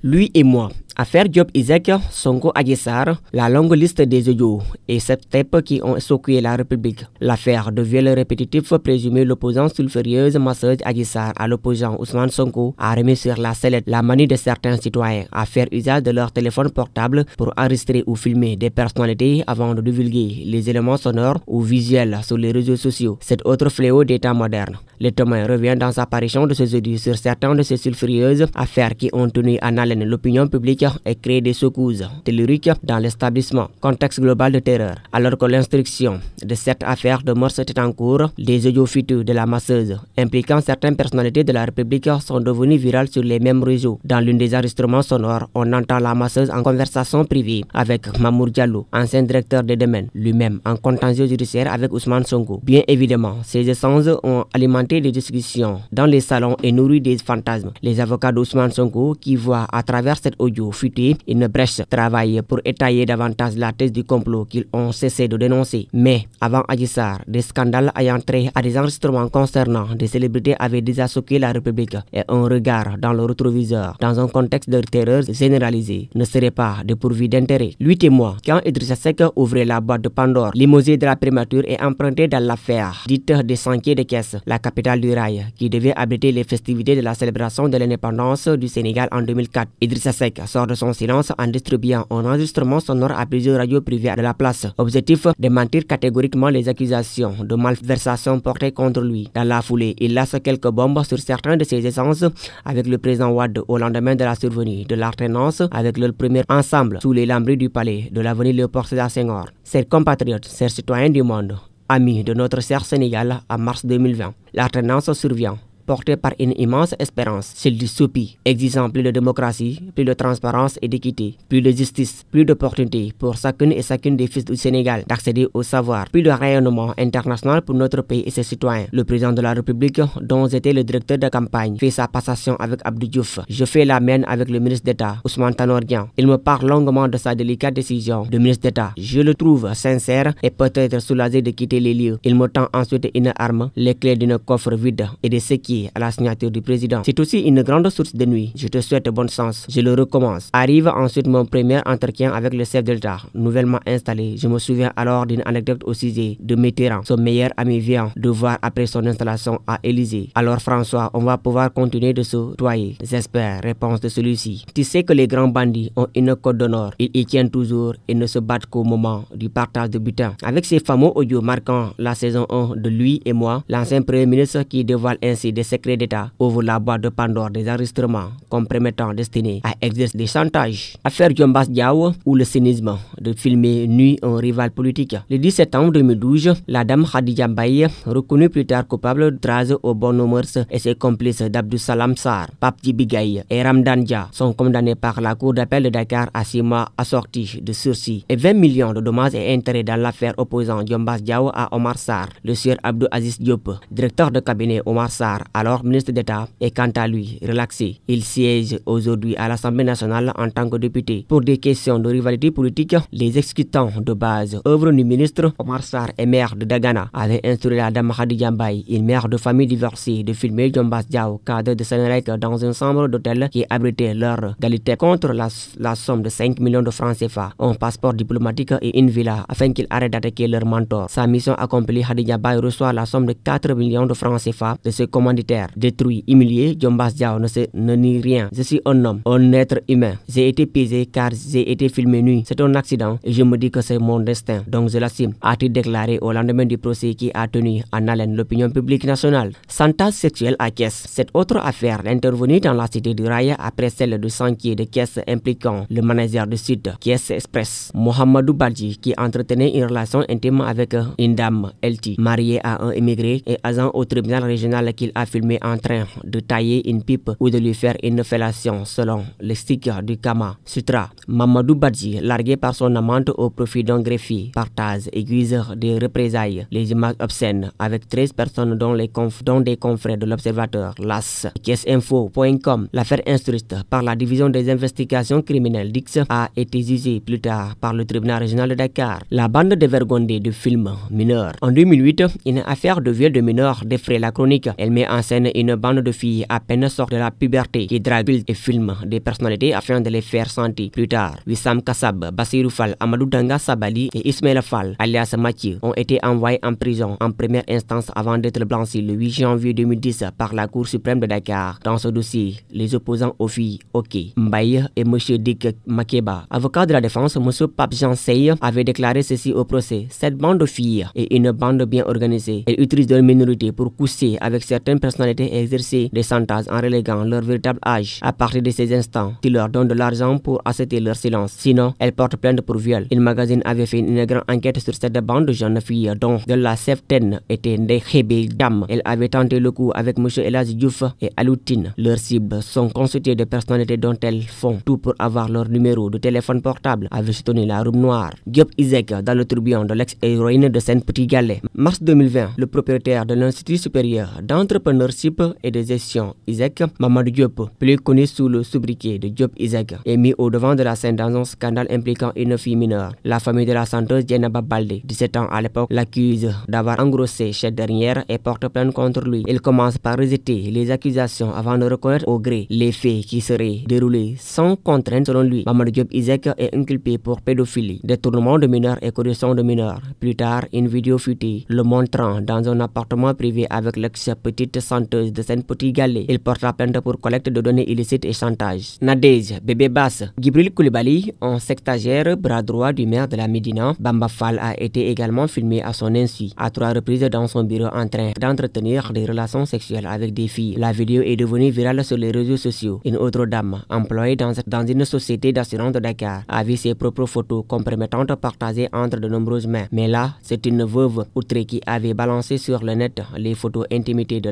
Lui et moi. Affaire Diop Isaac, Sonko Adji Sarr, la longue liste des audios et cette tape qui ont secoué la République. L'affaire de viol répétitif présumé l'opposant sulfurieuse masseuse Adji Sarr à l'opposant Ousmane Sonko a remis sur la sellette la manie de certains citoyens à faire usage de leur téléphone portable pour enregistrer ou filmer des personnalités avant de divulguer les éléments sonores ou visuels sur les réseaux sociaux. Cet autre fléau des temps modernes. Le témoin revient dans sa parution de ce jeudi sur certaines de ces sulfurieuses affaires qui ont tenu en haleine l'opinion publique et créé des secousses telluriques dans l'établissement. Contexte global de terreur. Alors que l'instruction de cette affaire de mœurs était en cours, les audios futurs de la masseuse impliquant certaines personnalités de la République sont devenus virales sur les mêmes réseaux. Dans l'une des enregistrements sonores, on entend la masseuse en conversation privée avec Mamour Diallo, ancien directeur des domaines, lui-même en contentieux judiciaire avec Ousmane Sonko. Bien évidemment, ces échanges ont alimenté des discussions dans les salons et nourri des fantasmes. Les avocats d'Ousmane Sonko qui voient à travers cet audio fuité une brèche travaille pour étayer davantage la thèse du complot qu'ils ont cessé de dénoncer. Mais avant Adji Sarr, des scandales ayant trait à des enregistrements concernant des célébrités avaient déjà choqué la République et un regard dans le rétroviseur dans un contexte de terreur généralisée ne serait pas dépourvu d'intérêt. Lui et moi, quand Idrissa Seck ouvrait la boîte de Pandore, l'imosé de la primature est emprunté dans l'affaire dite des Sentiers de Caisse, la capitale du rail, qui devait abriter les festivités de la célébration de l'indépendance du Sénégal en 2004. Idrissa Seck sort de son silence en distribuant un enregistrement sonore à plusieurs radios privées de la place. Objectif, démentir catégoriquement les accusations de malversation portées contre lui. Dans la foulée, il lance quelques bombes sur certains de ses essences avec le président Wade au lendemain de la survenue de l'alternance avec leur premier ensemble sous les lambris du palais de l'avenue Léopold Sédar Senghor. Chers compatriotes, chers citoyens du monde, amis de notre cher Sénégal en mars 2020, l'alternance survient, porté par une immense espérance, celle du SOPI, exigeant plus de démocratie, plus de transparence et d'équité, plus de justice, plus d'opportunités pour chacune et chacune des fils du Sénégal d'accéder au savoir, plus de rayonnement international pour notre pays et ses citoyens. Le président de la République, dont j'étais le directeur de campagne, fait sa passation avec Abdou Diouf. Je fais la mienne avec le ministre d'État, Ousmane Tanor Dieng. Il me parle longuement de sa délicate décision de ministre d'État. Je le trouve sincère et peut-être soulagé de quitter les lieux. Il me tend ensuite une arme, les clés d'un coffre vide et des séquilles à la signature du président. C'est aussi une grande source de nuit. Je te souhaite bonne chance. Je le recommence. Arrive ensuite mon premier entretien avec le chef de l'État, nouvellement installé. Je me souviens alors d'une anecdote au sujet de Mitterrand. Son meilleur ami vient de voir après son installation à Élysée. Alors François, on va pouvoir continuer de se tutoyer. J'espère. Réponse de celui-ci. Tu sais que les grands bandits ont une code d'honneur. Ils y tiennent toujours et ne se battent qu'au moment du partage de butin. Avec ces fameux audios marquant la saison 1 de Lui et moi, l'ancien premier ministre qui dévoile ainsi des secrets d'État ouvre la boîte de Pandore des enregistrements compromettants destinés à exercer des chantages. Affaire Diombas Diaw ou le cynisme de filmer nu un rival politique. Le 10 septembre 2012, la dame Khadija Mbaye, reconnue plus tard coupable d'outrage aux bonnes mœurs et ses complices d'Abdou Salam Sarr, Pape Djibi Gaye et Ramdan Dia sont condamnés par la Cour d'appel de Dakar à 6 mois assortis de sursis et 20 millions de dommages et intérêts dans l'affaire opposant Diombas Diaw à Omar Sarr. Le sieur Abdou Aziz Diop, directeur de cabinet Omar Sarr, alors ministre d'État, est quant à lui relaxé. Il siège aujourd'hui à l'Assemblée nationale en tant que député. Pour des questions de rivalité politique, les exécutants de base œuvre du ministre Omar Sarr et maire de Dagana avaient instruit la dame Khadija Mbaye, une mère de famille divorcée, de filmer Diombas Diaw, cadre de Sénélec, dans une chambre d'hôtel qui abritait leur qualité contre la somme de 5 millions de francs CFA, un passeport diplomatique et une villa afin qu'ils arrêtent d'attaquer leur mentor. Sa mission accomplie, Khadija Mbaye reçoit la somme de 4 millions de francs CFA de ce commanditaire. Détruit, humilié, Diombas Diaw ne nie rien. Je suis un homme, un être humain. J'ai été piégé car j'ai été filmé nu. C'est un accident et je me dis que c'est mon destin. Donc je l'assume, a-t-il déclaré au lendemain du procès qui a tenu en haleine l'opinion publique nationale. Chantage sexuel à Caisse. Cette autre affaire intervenue dans la cité du Rail après celle de Sentiers de Caisse impliquant le manager de site Caisse Express, Mohamedou Badji, qui entretenait une relation intime avec une dame, LT, mariée à un immigré et agent au tribunal régional qu'il a filmé en train de tailler une pipe ou de lui faire une fellation selon le sticker du Kama Sutra. Mamadou Badji, largué par son amante au profit d'un greffier, partage aiguise des représailles. Les images obscènes avec 13 personnes dont des confrères de l'Observateur, LAS, Caisseinfo.com. L'affaire instruite par la division des investigations criminelles d'X a été jugée plus tard par le tribunal régional de Dakar. La bande dévergondée du film Mineur. En 2008, une affaire de viol de mineurs défraie la chronique. Elle met en scène une bande de filles à peine sorties de la puberté qui draguent et filment des personnalités afin de les faire sentir. Plus tard, Wissam Kassab, Bassirou Fall, Amadou Danga Sabali et Ismaël Fall, alias Mathieu, ont été envoyés en prison en première instance avant d'être blanchis le 8 janvier 2010 par la Cour suprême de Dakar. Dans ce dossier, les opposants aux filles Ok Mbaye et M. Dick Makeba, avocat de la défense, M. Pape Jean Sey, avait déclaré ceci au procès. Cette bande de filles est une bande bien organisée. Elle utilise leur minorité pour coucher avec certaines personnalités et exercer des chantages en reléguant leur véritable âge. À partir de ces instants, ils leur donnent de l'argent pour accepter leur silence. Sinon, elles portent plainte pour viol. Le magazine avait fait une grande enquête sur cette bande de jeunes filles dont de la septaine était Ndehebe Dam. Elle avait tenté le coup avec M. Elaz Diouf et Aloutine. Leurs cibles sont constituées de personnalités dont elles font tout pour avoir leur numéro de téléphone portable, avait soutenu la Roube Noire. Diop Isaac dans le tourbillon de l'ex-héroïne de Seine-Petit-Galais. Mars 2020, le propriétaire de l'Institut supérieur d'entrepreneurship et de gestion Isaac, Mamadou Diop, plus connu sous le sobriquet de Diop Isaac, est mis au devant de la scène dans un scandale impliquant une fille mineure. La famille de la chanteuse Dieynaba Baldé, 17 ans à l'époque, l'accuse d'avoir engrossé cette dernière et porte plainte contre lui. Il commence par rejeter les accusations avant de reconnaître au gré les faits qui seraient déroulés sans contrainte selon lui. Mamadou Diop Isaac est inculpé pour pédophilie, détournement de mineurs et corruption de mineurs. Plus tard, une vidéo futée le montrant dans un appartement privé avec l'ex-petite chanteuse de Seine-Petit-Galais. Il porte la plainte pour collecte de données illicites et chantage. Nadège, bébé basse, Gibril Koulibaly, un sectagiaire bras droit du maire de la Médina, Bamba Fall, a été également filmé à son insu à 3 reprises dans son bureau en train d'entretenir des relations sexuelles avec des filles. La vidéo est devenue virale sur les réseaux sociaux. Une autre dame, employée dans une société d'assurance de Dakar, a vu ses propres photos compromettantes partagées entre de nombreuses mains. Mais là, c'est une veuve outrée qui avait balancé sur le net les photos intimitées de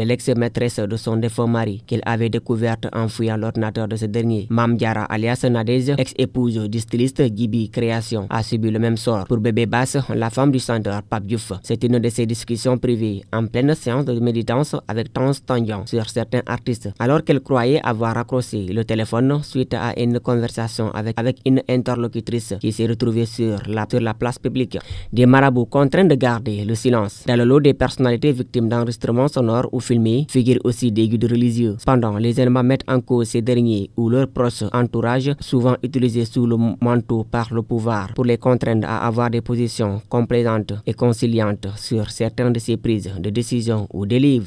l'ex-maîtresse de son défunt mari qu'elle avait découverte en fouillant l'ordinateur de ce dernier. Mam Diara alias Nadège, ex-épouse du styliste Gibi Création, a subi le même sort. Pour Bébé Basse, la femme du chanteur Pape Diouf, c'est une de ses discussions privées en pleine séance de méditance avec Tange Tandian sur certains artistes, alors qu'elle croyait avoir raccroché le téléphone suite à une conversation avec une interlocutrice qui s'est retrouvée sur la place publique. Des marabouts contraints de garder le silence. Dans le lot des personnalités victimes d'enregistrements sonores ou filmés figurent aussi des guides religieux. Cependant, les éléments mettent en cause ces derniers ou leur proche entourage, souvent utilisés sous le manteau par le pouvoir pour les contraindre à avoir des positions complaisantes et conciliantes sur certaines de ces prises de décision ou des livres.